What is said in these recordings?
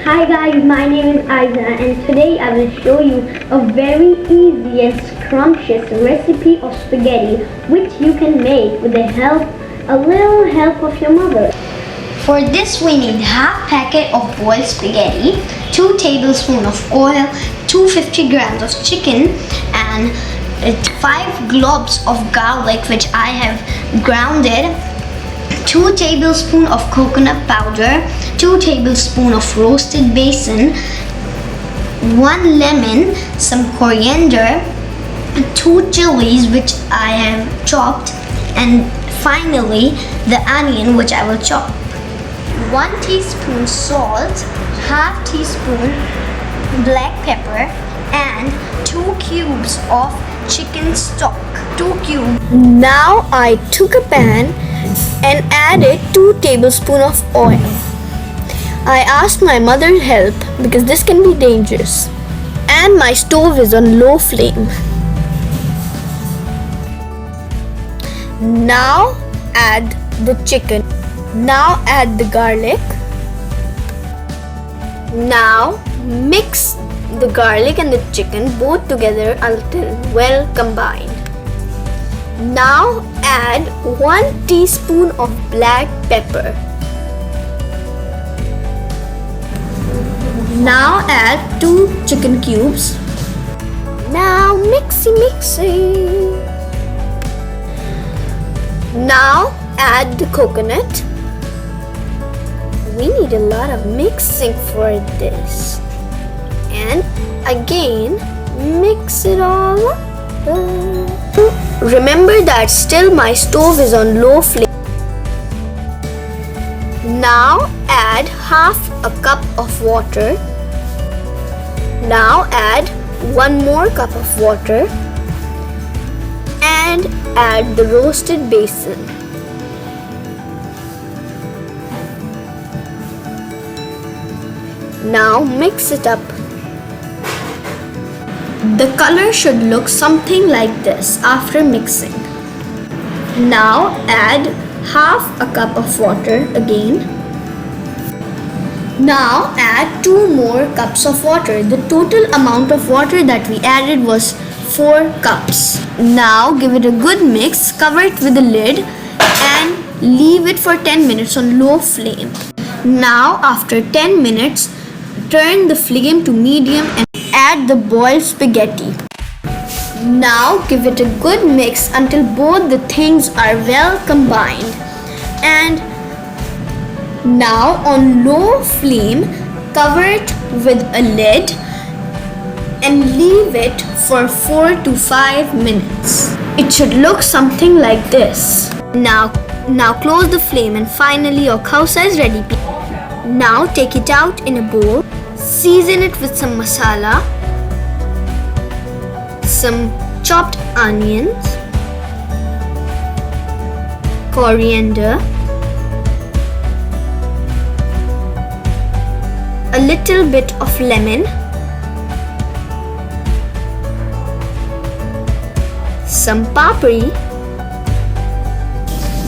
Hi guys, my name is Aiza and today I will show you a very easy and scrumptious recipe of spaghetti which you can make with a little help of your mother. For this we need half packet of boiled spaghetti, 2 tablespoons of oil, 250 grams of chicken and 5 globes of garlic which I have grounded, 2 tablespoons of coconut powder, 2 tablespoons of roasted basil, 1 lemon, some coriander, 2 chilies which I have chopped, and finally the onion which I will chop. 1 teaspoon salt, half teaspoon black pepper and 2 cubes of chicken stock. 2 cubes. Now I took a pan and added 2 tablespoons of oil. I asked my mother's help because this can be dangerous. And my stove is on low flame. Now add the chicken. Now add the garlic. Now mix the garlic and the chicken both together until well combined. Now add 1 teaspoon of black pepper. Now add 2 chicken cubes. Now mixy. Now add the coconut. We need a lot of mixing for this. And again mix it all up. Remember that still my stove is on low flame. Now add half a cup of water. Now add 1 more cup of water and add the roasted basil. Now mix it up. The color should look something like this after mixing. Now add half a cup of water again. Now add 2 more cups of water. The total amount of water that we added was 4 cups. Now give it a good mix, cover it with a lid and leave it for 10 minutes on low flame. Now after 10 minutes, turn the flame to medium and add the boiled spaghetti. Now give it a good mix until both the things are well combined. And now on low flame, cover it with a lid and leave it for 4 to 5 minutes. It should look something like this. Now close the flame and finally your khowsvey is ready. Now take it out in a bowl. Season it with some masala, some chopped onions, coriander, a little bit of lemon, some papri.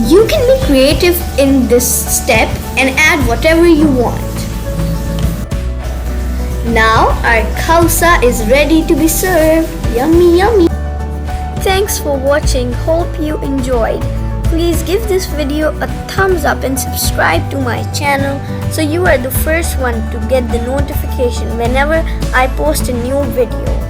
You can be creative in this step and add whatever you want. Now our khowsvey is ready to be served. Yummy, yummy. Thanks for watching. Hope you enjoyed. Please give this video a thumbs up and subscribe to my channel so you are the first one to get the notification whenever I post a new video.